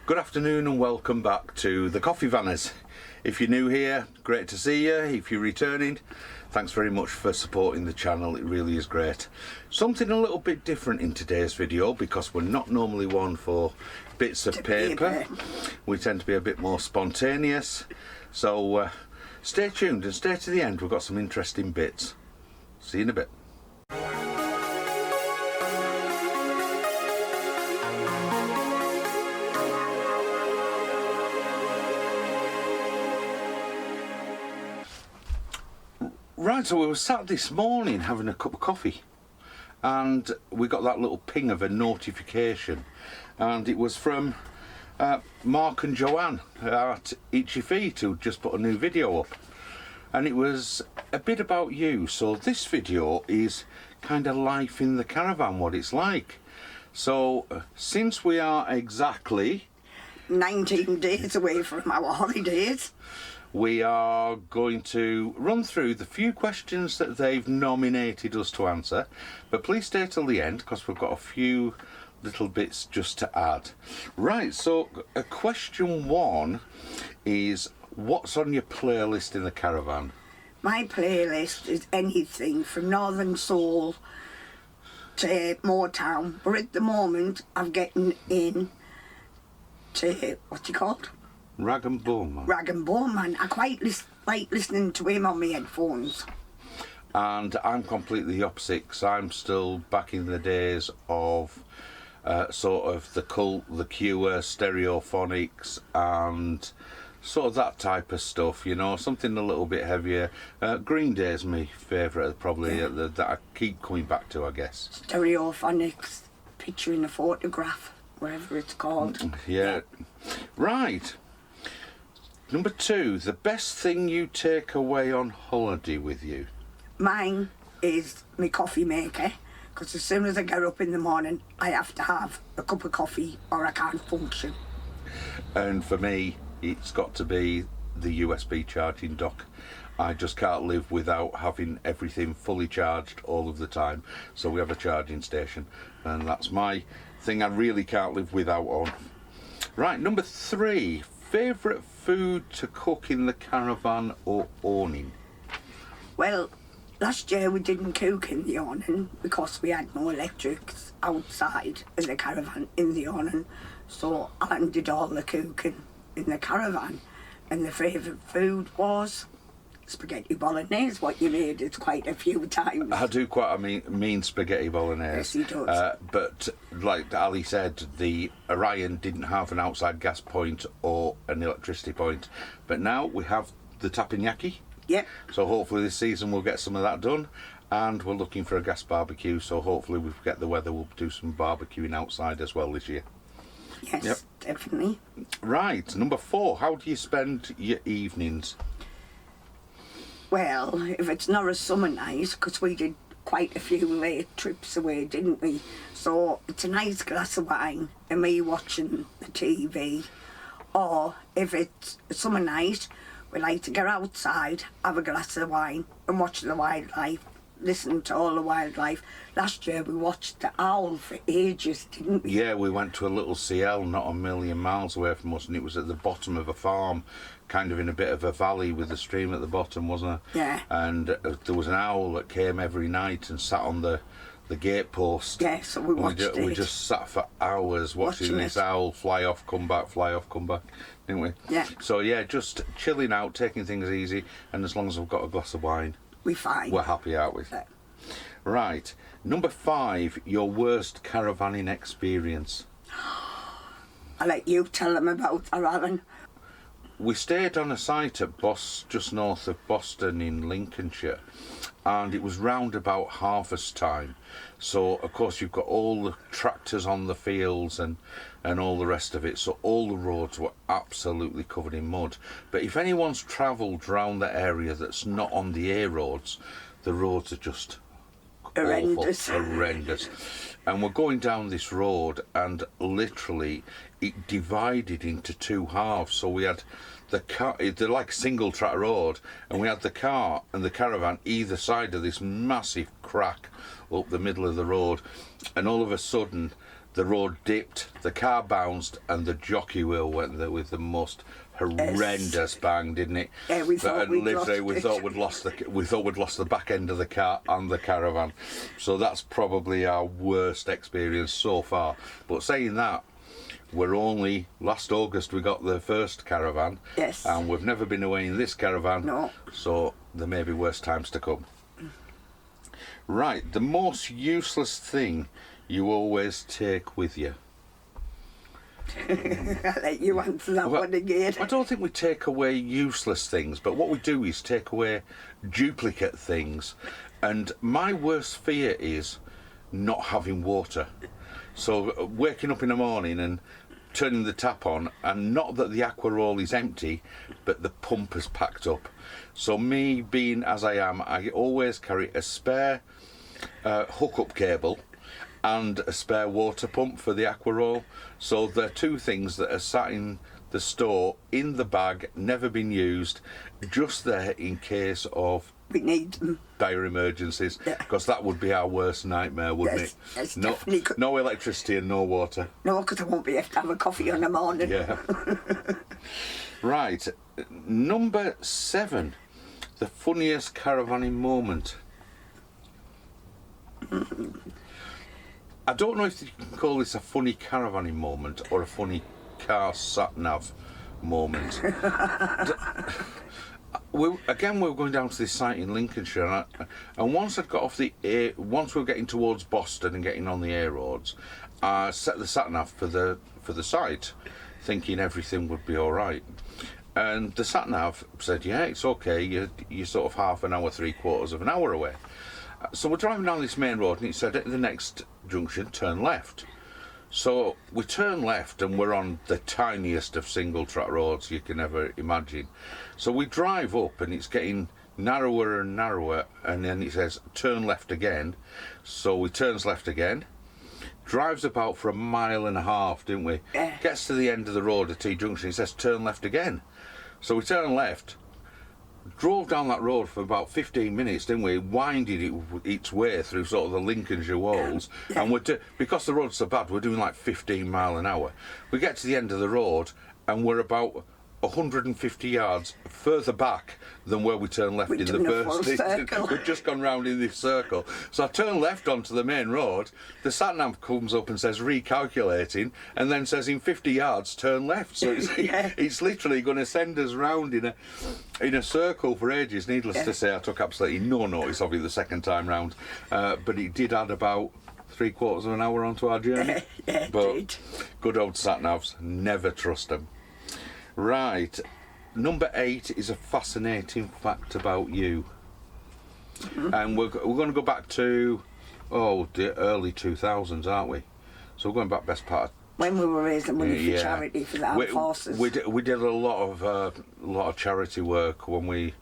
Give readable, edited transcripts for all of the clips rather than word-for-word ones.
Good afternoon and welcome back to the Coffeevaners. If you're new here, great to see you. If you're returning, thanks very much for supporting the channel. It really is great. Something a little bit different in today's video because we're not normally one for bits of paper. We tend to be a bit more spontaneous. So stay tuned and stay to the end. We've got some interesting bits. See you in a bit. Right, so we were sat this morning having a cup of coffee and we got that little ping of a notification, and it was from Mark and Joanne at Itchy Feet, who just put a new video up, and it was a bit about you. So this video is kind of life in the caravan, what it's like. So since we are exactly 19 days away from our holidays, we are going to run through the few questions that they've nominated us to answer, but please stay till the end because we've got a few little bits just to add. Right, so question one is, what's on your playlist in the caravan? my playlist is anything from Northern Soul to Motown, but at the moment I'm getting in to, what's he called? Rag and Bone Man. Rag and Bone Man. I quite like listening to him on my headphones. And I'm completely the opposite, because I'm still back in the days of sort of the Cult, the Cure, Stereophonics, and sort of that type of stuff, you know, something a little bit heavier. Green Day's my favourite, probably, that I keep coming back to, I guess. Stereophonics, Picture in a Photograph, whatever it's called. Yeah. Right. Number two, the best thing you take away on holiday with you? Mine is my coffee maker, because as soon as I get up in the morning, I have to have a cup of coffee or I can't function. And for me, it's got to be the USB charging dock. I just can't live without having everything fully charged all of the time. So we have a charging station, and that's my thing I really can't live without on. Right, number three, favourite food to cook in the caravan or awning? Well, last year we didn't cook in the awning because we had no electrics outside in the caravan in the awning. So Alan did all the cooking in the caravan, and the favourite food was spaghetti bolognese, what you made it quite a few times. I do quite a mean spaghetti bolognese. Yes, he does. But like Ali said, the Orion didn't have an outside gas point or an electricity point, but now we have the teppanyaki. Yep. So hopefully this season we'll get some of that done, and we're looking for a gas barbecue, so hopefully we get the weather, we'll do some barbecuing outside as well this year. Yes, Yep. definitely. Right, number four, how do you spend your evenings? Well, if it's not a summer night, because we did quite a few late trips away, didn't we? So it's a nice glass of wine and me watching the TV. Or if it's a summer night, we like to get outside, have a glass of wine and watch the wildlife, listen to all the wildlife. Last year we watched the owl for ages, didn't we? Yeah, we went to a little CL not a million miles away from us, and it was at the bottom of a farm, kind of in a bit of a valley with a stream at the bottom, wasn't Yeah. there? And there was an owl that came every night and sat on the gatepost. Yeah, so we watched it. We just sat for hours watching this owl fly off, come back, fly off, come back, didn't we? Yeah. So yeah, just chilling out, taking things easy, and as long as we've got a glass of wine, We fine. we're happy, aren't we? Yeah. Right, number five, your worst caravanning experience. I'll let you tell them about her, Alan. We stayed on a site at just north of Boston in Lincolnshire, and it was round about harvest time. So of course you've got all the tractors on the fields and all the rest of it, so all the roads were absolutely covered in mud. But if anyone's travelled round the area that's not on the A roads, the roads are just Horrendous. awful, horrendous. And we're going down this road, and literally it divided into two halves. So we had the car, they're like single track road, and we had the car and the caravan either side of this massive crack up the middle of the road, and all of a sudden the road dipped, the car bounced, and the jockey wheel went there with the most horrendous bang, didn't it? Yeah, we thought we'd lost it. we thought we'd lost the back end of the car and the caravan. So that's probably our worst experience so far. But saying that, we're only last August we got the first caravan. Yes. And we've never been away in this caravan. No. So there may be worse times to come. Right, the most useless thing you always take with you. I'll let you answer that one again. I don't think we take away useless things, but what we do is take away duplicate things. And my worst fear is not having water. So waking up in the morning and turning the tap on, and not that the aqua roll is empty, but the pump is packed up. So me being as I am, I always carry a spare hookup cable and a spare water pump for the aqua roll. So they're two things that are sat in the store in the bag, never been used, just there in case of We need them. dire emergencies, Yeah. because that would be our worst nightmare, wouldn't Yes, it? yes, No, definitely. no electricity and no water. No, because I won't be able to have a coffee in the morning. Yeah. Right, number 7, the funniest caravanning moment. I don't know if you can call this a funny caravanning moment or a funny car sat-nav moment. We were going down to this site in Lincolnshire, and once I'd got off once we were getting towards Boston and getting on the A roads, I set the sat-nav for the site, thinking everything would be all right. And the sat-nav said, yeah, it's okay, you're sort of half an hour, 3/4 of an hour away. So we're driving down this main road, and it said at the next junction, turn left. So we turn left, and we're on the tiniest of single track roads you can ever imagine. So we drive up, and it's getting narrower and narrower, and then it says turn left again. So we turns left again. Drives about for 1.5 miles, didn't we? Yeah. Gets to the end of the road at T junction, it says turn left again. So we turn left. Drove down that road for about 15 minutes, didn't we? Winded its way through sort of the Lincolnshire wolds, Yeah. and because the road's so bad, we're doing like 15 mile an hour. We get to the end of the road, and we're about 150 yards further back than where we turned left We've in the done a full first. circle. We've just gone round in this circle. So I turn left onto the main road. The sat nav comes up and says recalculating, and then says in 50 yards turn left. So it's, Yeah. it's literally going to send us round in a circle for ages. Needless to say, I took absolutely no notice of it the second time round, but it did add about 3/4 of an hour onto our journey. Yeah, it But did. good old sat navs, never trust them. Right, number 8 is a fascinating fact about you. And we're going to go back to the early 2000s, aren't we? So we're going back best part of When we were raising money for yeah. charity for the armed forces. We did a lot of charity work when we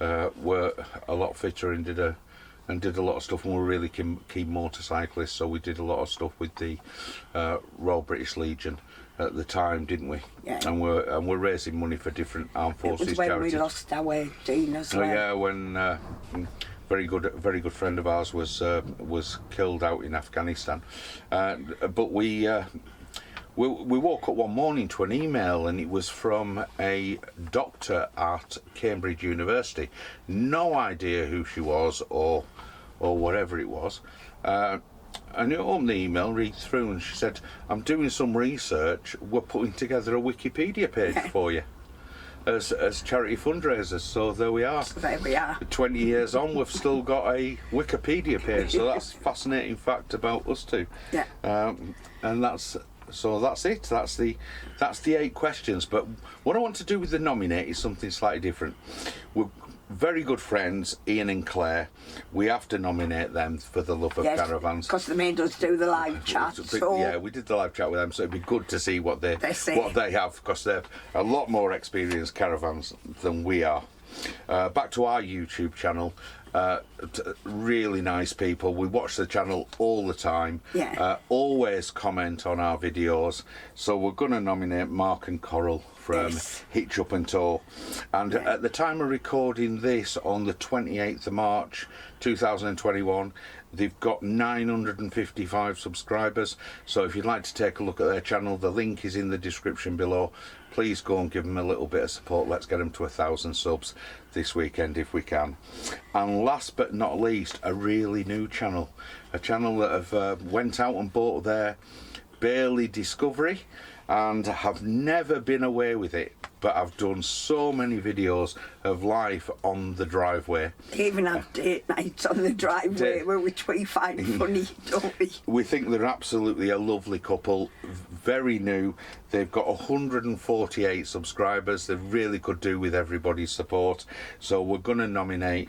were a lot fitter and did a lot of stuff, and we were really keen motorcyclists. So we did a lot of stuff with the Royal British Legion at the time, didn't we? Yeah. And we're raising money for different armed It forces was when charities. we lost our Dean as Oh well. yeah, when very good friend of ours was killed out in Afghanistan, but we woke up one morning to an email, and it was from a doctor at Cambridge University. No idea who she was or whatever it was. And you opened the email, read through, and she said, "I'm doing some research. We're putting together a Wikipedia page for you as charity fundraisers." So there we are. So there we are. 20 years on, we've still got a Wikipedia page. So that's a fascinating fact about us too. Yeah. And that's it. That's the 8 questions. But what I want to do with the nominate is something slightly different. We're very good friends, Ian and Claire. We have to nominate them for the love of caravans. Because they made us do the live chat. So Yeah, we did the live chat with them, so it'd be good to see what they say. have, because they're a lot more experienced caravans than we are. Back to our YouTube channel. Really nice people. We watch the channel all the time. Yeah. Always comment on our videos. So we're going to nominate Mark and Coral from Hitch Up and Tow. And at the time of recording this, on the 28th of March 2021. They've got 955 subscribers, so if you'd like to take a look at their channel, the link is in the description below. Please go and give them a little bit of support. Let's get them to 1,000 subs this weekend if we can. And last but not least, a really new channel, a channel that have went out and bought their Bailey Discovery and have never been away with it, but I've done so many videos of life on the driveway. They even have date nights on the driveway, which we find funny, don't we? We think they're absolutely a lovely couple, very new. They've got 148 subscribers. They really could do with everybody's support. So we're going to nominate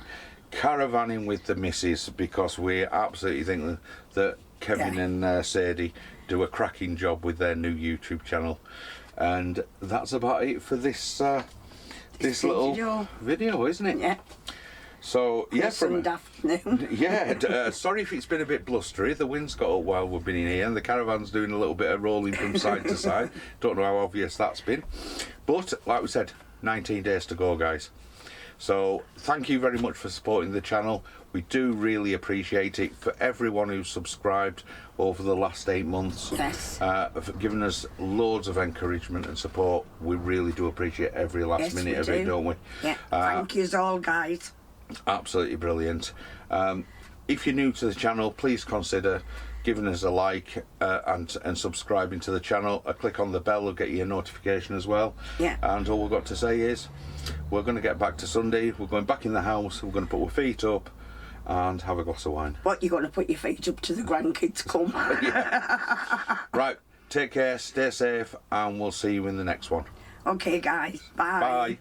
Caravanning with the Missus, because we absolutely think that Kevin and Sadie do a cracking job with their new YouTube channel. And that's about it for this this little video, isn't it? Yeah. So yeah, from afternoon. Yeah, sorry if it's been a bit blustery. The wind's got up while we've been in here, and the caravan's doing a little bit of rolling from side to side. Don't know how obvious that's been, but like we said, 19 days to go, guys. So thank you very much for supporting the channel. We do really appreciate it. For everyone who's subscribed over the last 8 months, Yes. for giving us loads of encouragement and support. We really do appreciate every last minute of it, don't we? Yeah. Thank you all, guys. Absolutely brilliant. If you're new to the channel, please consider giving us a like and subscribing to the channel. A click on the bell will get you a notification as well. Yeah. And all we've got to say is we're going to get back to Sunday. We're going back in the house. We're going to put our feet up and have a glass of wine. What, you're going to put your feet up to the grandkids come? Right, take care, stay safe, and we'll see you in the next one. Okay, guys. Bye. Bye.